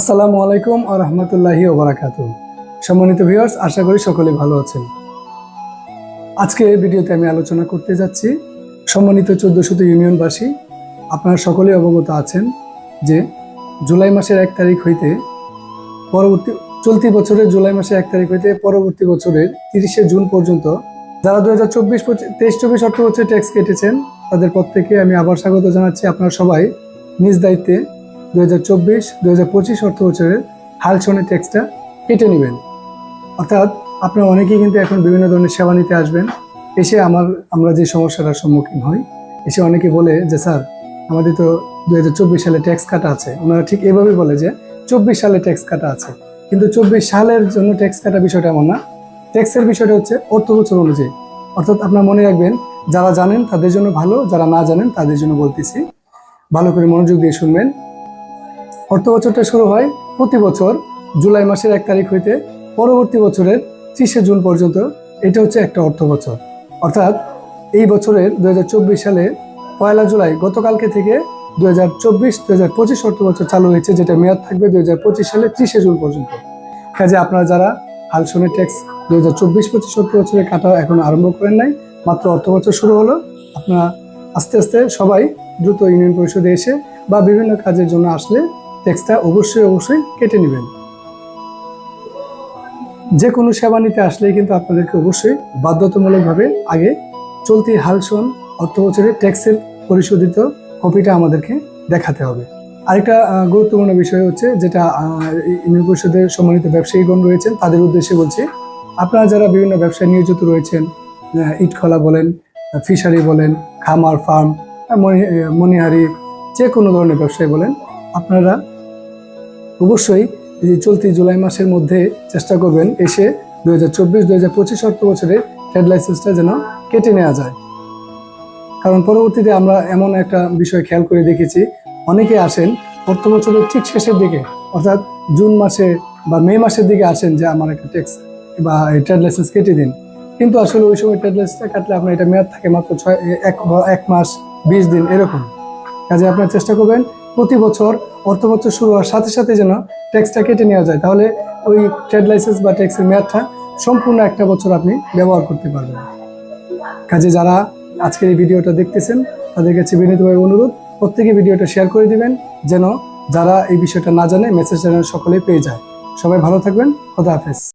আসসালামু আলাইকুম ওয়া রাহমাতুল্লাহি ওয়া বারাকাতুহু। সম্মানিত ভিউয়ার্স, আশা করি সকলে ভালো আছেন। আজকে ভিডিওতে আমি আলোচনা করতে যাচ্ছি সম্মানিত 14শত ইউনিয়নবাসী, আপনারা সকলেই অবগত আছেন যে জুলাই মাসের 1 তারিখ হইতে চলতি বছরের জুলাই মাসের 1 তারিখ হইতে পরবর্তী বছরের 30শে জুন পর্যন্ত যারা 2023-24 অর্থ বছরে ট্যাক্স কেটেছেন তাদের প্রত্যেককে আমি আবার স্বাগত জানাচ্ছি। আপনারা সবাই নিজ দায়িত্বে 2024-2025 অর্থ বছরের হাল সনের ট্যাক্সটা কেটে নেবেন। অর্থাৎ আপনারা অনেকেই কিন্তু এখন বিভিন্ন ধরনের সেবা নিতে আসবেন, এসে আমরা যে সমস্যাটার সম্মুখীন হই, এসে অনেকে বলে যে স্যার আমাদের তো 2024 সালে ট্যাক্স কাটা আছে। ওনারা ঠিক এভাবে বলে যে 24 সালে ট্যাক্স কাটা আছে, কিন্তু 24 সালের জন্য ট্যাক্স কাটা বিষয়টা এমন না। ট্যাক্সের বিষয়টা হচ্ছে অর্থ বছর অনুযায়ী। অর্থাৎ আপনারা মনে রাখবেন, যারা জানেন তাদের জন্য ভালো, যারা না জানেন তাদের জন্য বলতেছি, ভালো করে মনোযোগ দিয়ে শুনবেন। অর্থ বছরটা শুরু হয় প্রতি বছর জুলাই মাসের 1 তারিখ হইতে পরবর্তী বছরের 30শে জুন পর্যন্ত। এটা হচ্ছে একটা অর্থ বছর। অর্থাৎ এই বছরের 2024 সালে 1 জুলাই গতকালকে থেকে 2024-2025 অর্থ বছর চালু হয়েছে, যেটা মেয়াদ থাকবে 2025 সালে 30শে জুন পর্যন্ত। কাজে আপনারা যারা হাল সনের ট্যাক্স 2024-25 অর্থ বছরে কাটা এখন আরম্ভ করেন নাই, মাত্র অর্থ বছর শুরু হলো, আপনারা আস্তে আস্তে সবাই দ্রুত ইউনিয়ন পরিষদে এসে বা বিভিন্ন কাজের জন্য আসলে ট্যাক্সটা অবশ্যই কেটে নেবেন। যে কোনো সেবা নিতে আসলেই কিন্তু আপনাদেরকে অবশ্যই বাধ্যতামূলকভাবে আগে চলতি হালসন অর্থ বছরের ট্যাক্সের পরিশোধিত কপিটা আমাদেরকে দেখাতে হবে। আরেকটা গুরুত্বপূর্ণ বিষয় হচ্ছে, যেটা ইউনিয়ন পরিষদের সম্মানিত ব্যবসায়ীগণ রয়েছেন তাদের উদ্দেশ্যে বলছি, আপনারা যারা বিভিন্ন ব্যবসায় নিয়োজিত রয়েছেন, ইটখলা বলেন, ফিশারি বলেন, খামার ফার্ম, মনিহারি, যে কোনো ধরনের ব্যবসায়ী বলেন, আপনারা অবশ্যই চলতি জুলাই মাসের মধ্যে চেষ্টা করবেন এসে 2024-2025 অর্থ বছরে ট্রেড লাইসেন্সটা যেন কেটে নেওয়া যায়। কারণ পরবর্তীতে আমরা এমন একটা বিষয় খেয়াল করে দেখেছি, অনেকে আসেন অর্থ বছরের ঠিক শেষের দিকে, অর্থাৎ জুন মাসে বা মে মাসের দিকে আসেন যে আমার একটা ট্যাক্স বা ট্রেড লাইসেন্স কেটে দিন, কিন্তু আসলে ওই সময় ট্রেড লাইসেন্সটা কাটলে আপনার এটা মেয়াদ থাকে মাত্র 1 মাস 20 দিন এরকম। কাজে আপনারা চেষ্টা করবেন প্রতি বছর অর্থ বছর শুরু হওয়ার সাথে সাথে যেন ট্যাক্সটা কেটে নেওয়া যায়, তাহলে ওই ট্রেড লাইসেন্স বা ট্যাক্সের মেয়াদটা সম্পূর্ণ 1 বছর আপনি ব্যবহার করতে পারবেন। কাজে যারা আজকের এই ভিডিওটা দেখতেছেন তাদের কাছে বিনীতভাবে অনুরোধ, প্রত্যেকে ভিডিওটা শেয়ার করে দিবেন, যেন যারা এই বিষয়টা না জানে মেসেজ যেন সকলেই পেয়ে যায়। সবাই ভালো থাকবেন, খোদা হাফেজ।